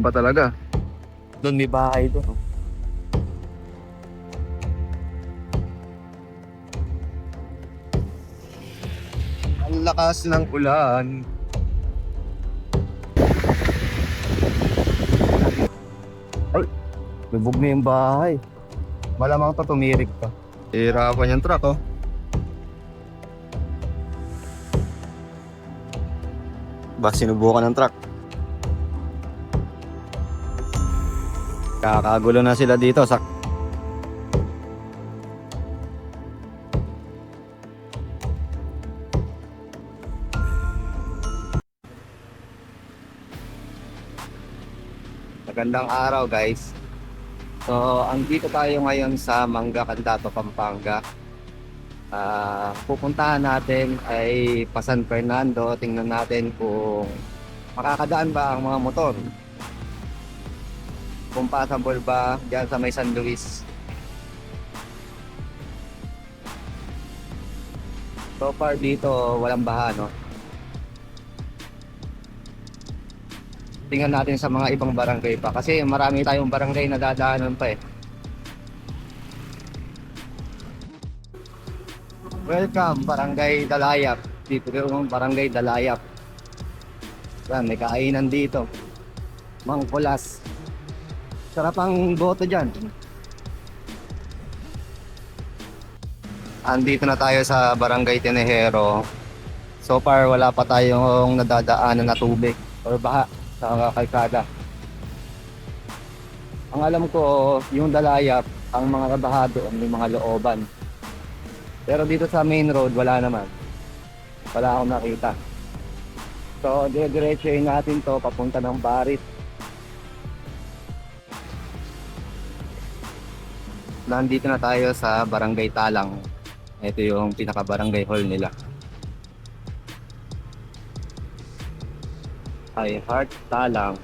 Bomba talaga. Doon may bahay doon. Ang lakas ng ulan. Ay, lubog na yung bahay. Malamang to tumirik pa. Hirapan yung truck, oh. Ba, sinubukan ng truck. Kakagulo na sila dito sa... Magandang araw, guys. So, andito tayo ngayon sa Manga Candado, Pampanga. Pupuntahan natin ay San Fernando. Tingnan natin kung makakadaan ba ang mga motor. Kung passable ba diyan sa may San Luis. So far dito, walang baha, no? Tingnan natin sa mga ibang barangay pa. Kasi marami tayong barangay na dadaanan pa eh. Welcome, Barangay Dalayap. Dito yung Barangay Dalayap. Yan, may kainan dito. Mangkulas. Sarap ang boto dyan. Andito na tayo sa Barangay Tinejero. So far, wala pa tayong nadadaanan na tubig or baha sa kalsada. Ang alam ko, yung Dalayap, ang mga baha doon, may mga looban. Pero dito sa main road, wala naman. Wala akong nakita. So, dire-diretsuhin natin to papunta ng Barit. Nandito na tayo sa Barangay Talang. Ito yung pinaka-barangay hall nila. Ay, Heart Talang.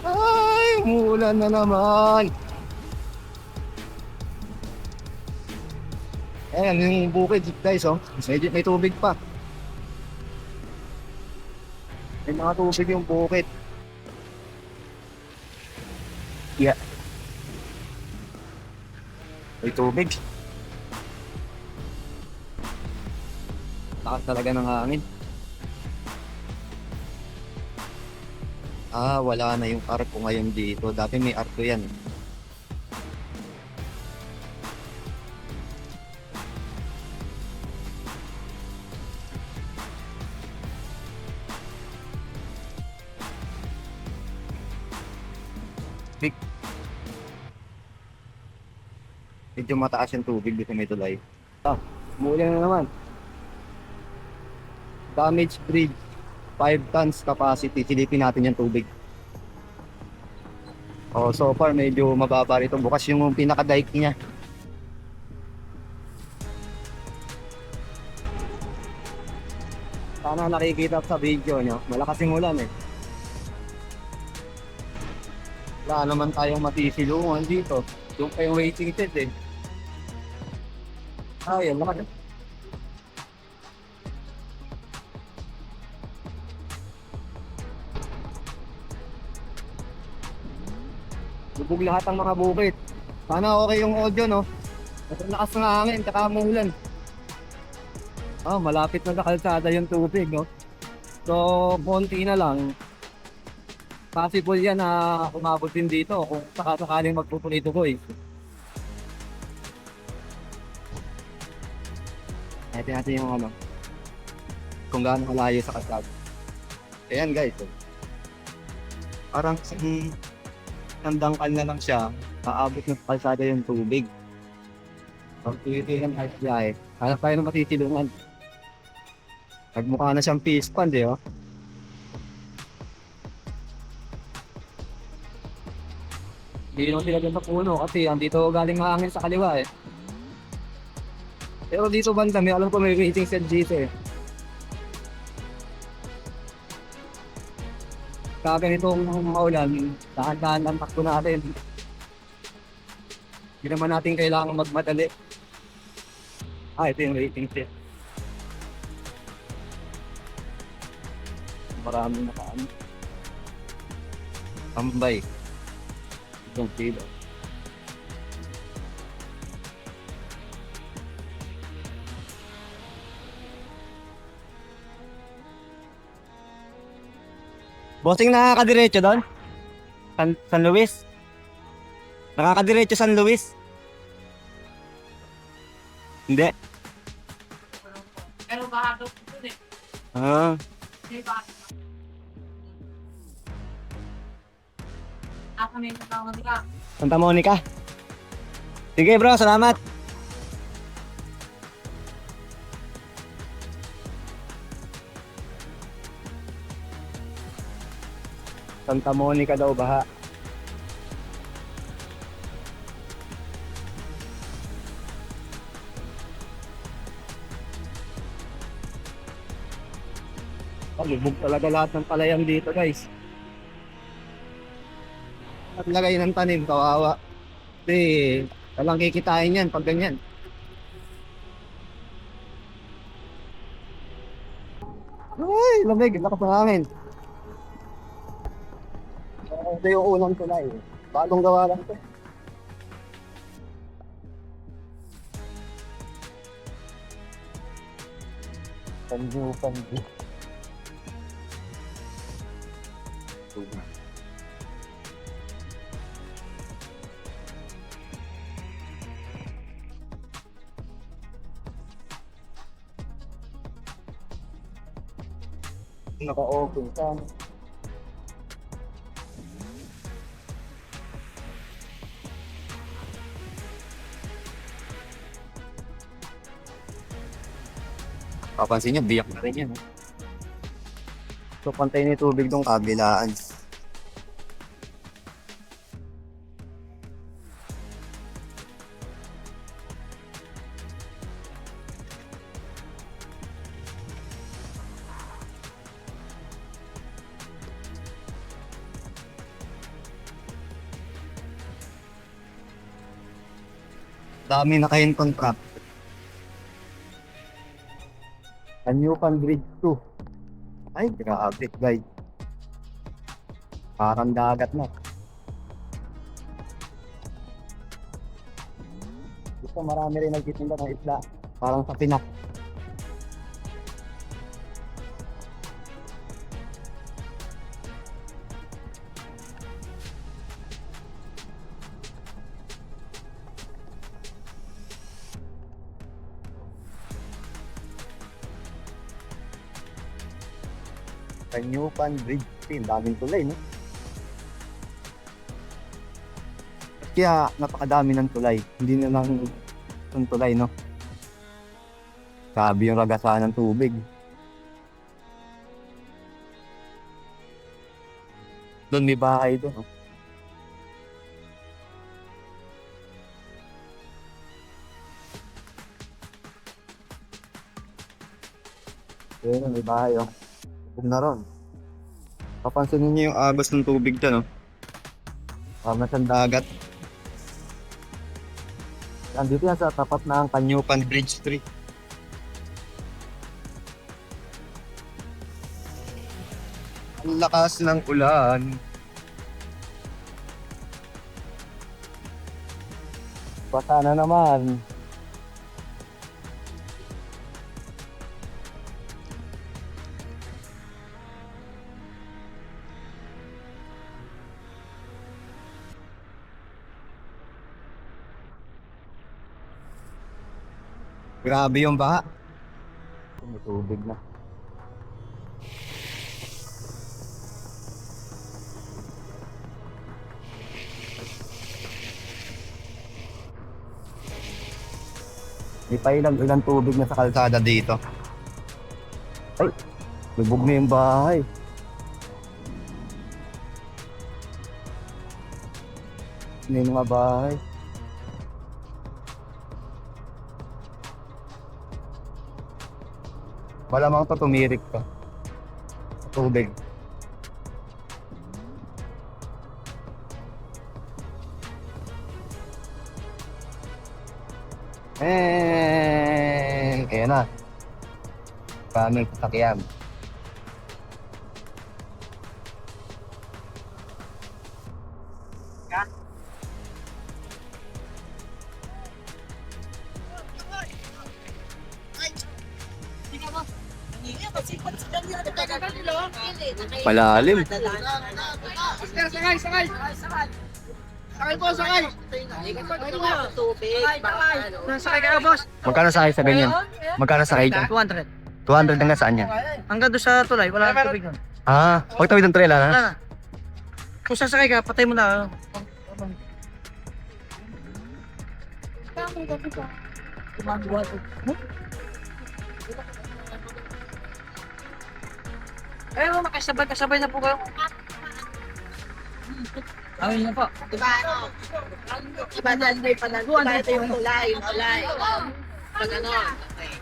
Ay, umuulan na naman. Ayan yung bukid, guys, oh. May tubig pa. May mga tubig yung bukid. Yeah. May tubig. Lakas talaga ng hangin. Wala na yung arko ngayon dito. Dati may arko yan. Big. Medyo mataas yung tubig dito, may tulay. Umulan na naman. Damage bridge. 5 tons capacity. Silipin natin yung tubig. So far medyo mababa rito. Bukas yung pinaka-dike niya. Sana nakikita sa video nyo. Malakas yung ulan eh. Wala naman tayong matisilungan dito. Yung pa yung waiting shed eh. Yan naman. Lubog lahat ang mga bukit. Sana okay yung audio, no? At lakas ng hangin, tsaka umulan. Malapit na sa kalsada yung tubig, no? So, konti na lang. Possible yan na umabot din dito kung sakasakaling magpupulit-tukoy. Natin yung ano, kung gaano kalayo sa kalsada. Ayan guys. Parang nandangkal na lang siya, aabot ng kalsada yung tubig. Pag-tuwitihan kahit biyahe, hanap tayo ng matitilungan. Nagmukha na siyang fish pond eh, oh. Hindi naman sila dyan sa puno kasi andito galing hangin sa kaliwa eh. Pero dito banda, may alam ko may waiting shed dito eh. Kaya ganitong maulan, dahan-dahan ang takbo natin. Hindi naman natin kailangan magmadali. Ito yung waiting set. Maraming nakaano. Tambay. Itong kilo. Bossing, nakakadiretso doon? San Luis? Nakakadiretso San Luis? Hindi. Pero bahado po dun eh. Ah, May bahado. Ako na yung tatawag ka. Santa Monica. Sige bro, salamat. Santa Monica daw baha. Lubog talaga lahat ng palayan dito, guys. At lagay ng tanim, kawawa. Kasi walang kikitain yan pag ganyan. Ay, lamig, lakas ng hangin. Ito yung unang tulay. Bagong gawa lang ito. Panju. Naka-open ka. Papansin nyo, biyak na rin yan. So, pantay na yung tubig nung kabilaan. Dami na kayong contract. Anyupan Bridge 2. Ay, grabe guys. Parang dagat na. Dito marami rin nagtitinda ng isla. Parang sa Pinak. Anyupan Bridge 3. Daming tulay, no? Kaya napakadami ng tulay. Hindi na lang yung tulay, no? Sabi yung ragasan ng tubig. Doon may bahay doon, no? Ayun, may bahay, oh. Huwag na ron. Papansinin niyo yung agos ng tubig dyan, no? Parang sa dagat. Nandito yan sa tapat ng Kanyupan Bridge 3. Ang lakas ng ulan. Basa na naman. Grabe yung baha. May tubig na. May pailang-ilang tubig na sa kalsada dito. Ay, lubog na yung bahay. Ano yung mga bahay? Malamang to tumirik to. Tubig. Ayan na. Kaming sasakyan. Malalim. Sakay, sakay! Sakay po, sakay! Sakay kayo, boss! Magkano sakay sa ganyan? Magkano sakay dyan? 200. 200 hanggang saan yan? Hanggang doon sa tulay, wala nang tubig nun. Ah, pagtawid ng trail Wala ha? na. Kung sasakay ka, patay mo na. Eh, makasabay na po kayo. Ayun na po. Iba ito yung tulay, tulay. Pag ano, okay.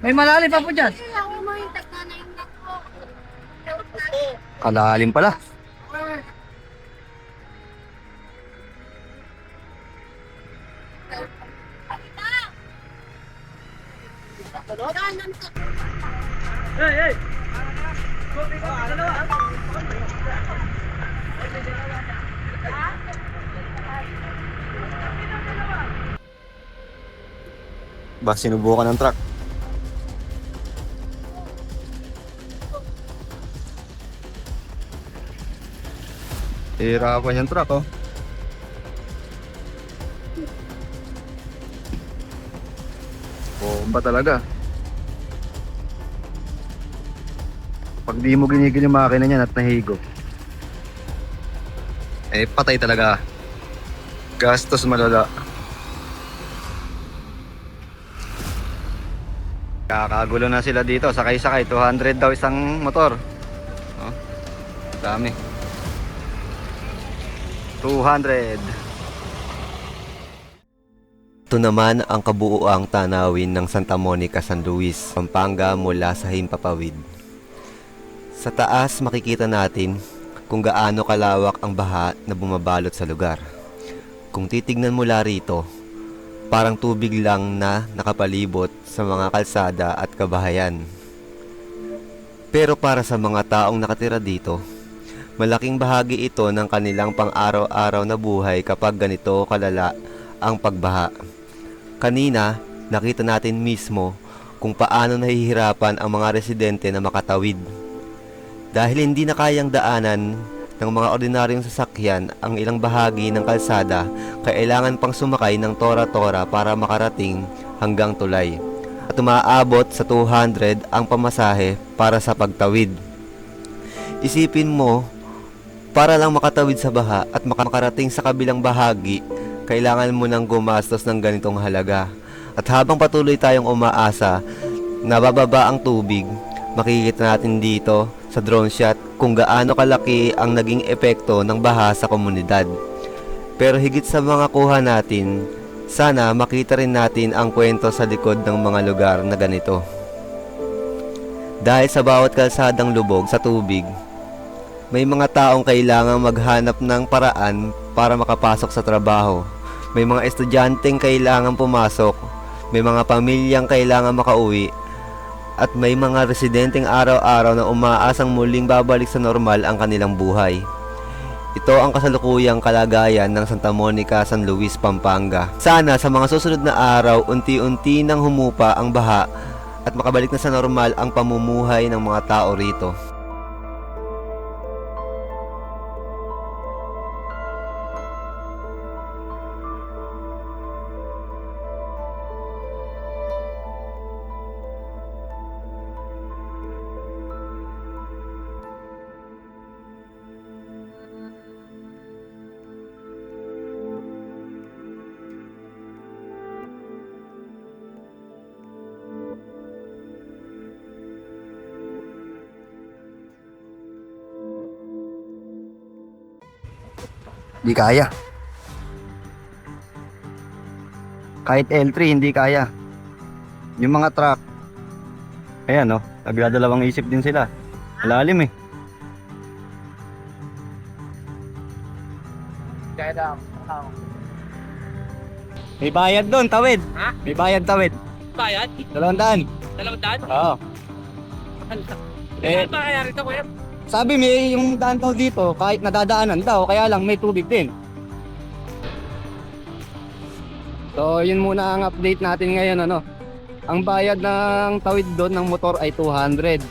May malalim pa po dyan. Kalalim pala. Hey, hey! Ba, sinubukan ng truck. Hirapan yung truck, oh. Bomba talaga. Pag di mo ginigil yung makina niyan at nahigo, eh patay talaga. Gastos malala. Kakagulo na sila dito, sakay-sakay. 200 daw isang motor. Oh, dami. 200. Ito naman ang kabuuang tanawin ng Santa Monica, San Luis, Pampanga mula sa Himpapawid. Sa taas makikita natin kung gaano kalawak ang baha na bumabalot sa lugar. Kung titignan mula rito, parang tubig lang na nakapalibot sa mga kalsada at kabahayan. Pero para sa mga taong nakatira dito, malaking bahagi ito ng kanilang pang-araw-araw na buhay kapag ganito kalala ang pagbaha. Kanina, nakita natin mismo kung paano nahihirapan ang mga residente na makatawid. Dahil hindi na kayang daanan ng mga ordinaryong sasakyan ang ilang bahagi ng kalsada, kailangan pang sumakay ng tora-tora para makarating hanggang tulay. At umaabot sa 200 ang pamasahe para sa pagtawid. Isipin mo, para lang makatawid sa baha at makarating sa kabilang bahagi, kailangan mo nang gumastos ng ganitong halaga. At habang patuloy tayong umaasa na bababa ang tubig, makikita natin dito sa drone shot kung gaano kalaki ang naging epekto ng baha sa komunidad. Pero higit sa mga kuha natin, sana makita rin natin ang kwento sa likod ng mga lugar na ganito. Dahil sa bawat kalsadang lubog sa tubig, may mga taong kailangang maghanap ng paraan para makapasok sa trabaho. May mga estudyanteng kailangang pumasok, may mga pamilyang kailangang makauwi, at may mga residenteng araw-araw na umaasang muling babalik sa normal ang kanilang buhay. Ito ang kasalukuyang kalagayan ng Santa Monica, San Luis, Pampanga. Sana sa mga susunod na araw, unti-unti nang humupa ang baha at makabalik na sa normal ang pamumuhay ng mga tao rito. Hindi kaya. Kahit L3 hindi kaya. Yung mga truck, Ayan oh, nagdadalawang isip din sila. Malalim eh. Kaya lang. May bayad doon, tawid. Ha? May bayad, tawid. Bayad? 200. 200? Oo. Eh, Ano ba kaya rito, kuya? sabi may yung daan daw dito, kahit nadadaanan daw, kaya lang may tubig din. So, yun muna ang update natin ngayon, ano. Ang bayad ng tawid doon ng motor ay 200.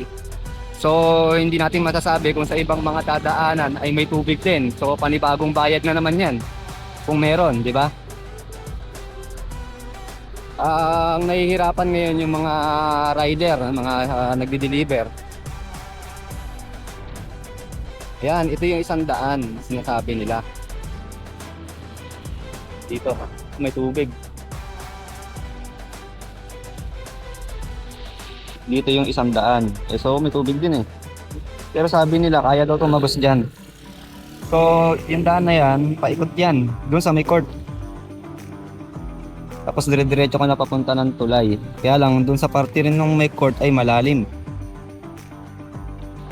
So, hindi natin masasabi kung sa ibang mga dadaanan ay may tubig din. So, panibagong bayad na naman yan. Kung meron, di ba? Ang nahihirapan ngayon yung mga rider, mga nagdi-deliver. Yan, ito yung 100 sinasabi nila. Dito, may tubig. Dito yung 100. Eh, so may tubig din eh. Pero sabi nila kaya daw tumagos dyan. So, yung daan na yan, paikot yan. Doon sa may court. Tapos dire-diretso ka na papunta ng tulay. Kaya lang, doon sa parte rin ng may court ay malalim.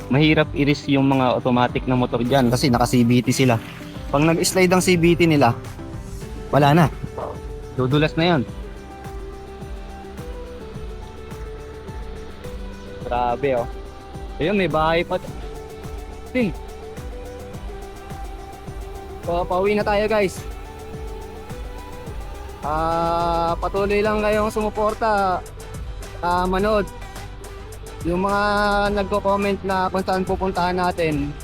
Mahirap i-risk yung mga automatic na motor dyan kasi naka-CVT sila. Pag nag-slide ang CVT nila, wala na. Dudulas na yan. Grabe oh. Ayun, may bahay pa. Ting. So, pauwi na tayo guys. Patuloy lang kayong sumuporta. Manood. Yung mga nagko-comment na kung saan pupuntahan natin,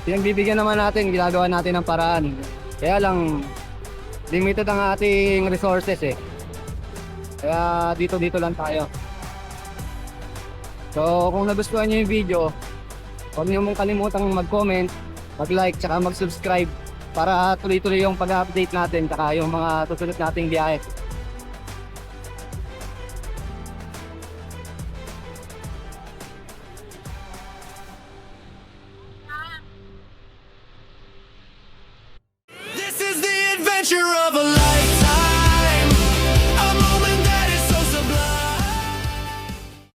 pinagbibigyan naman natin, ginagawa natin ng paraan. Kaya lang, limited ang ating resources eh. Kaya dito lang tayo. So kung nagustuhan nyo yung video, huwag nyo mong kalimutang mag-comment, mag-like, tsaka mag-subscribe para tuloy-tuloy yung pag-update natin tsaka yung mga susunod nating biyahe. This is the adventure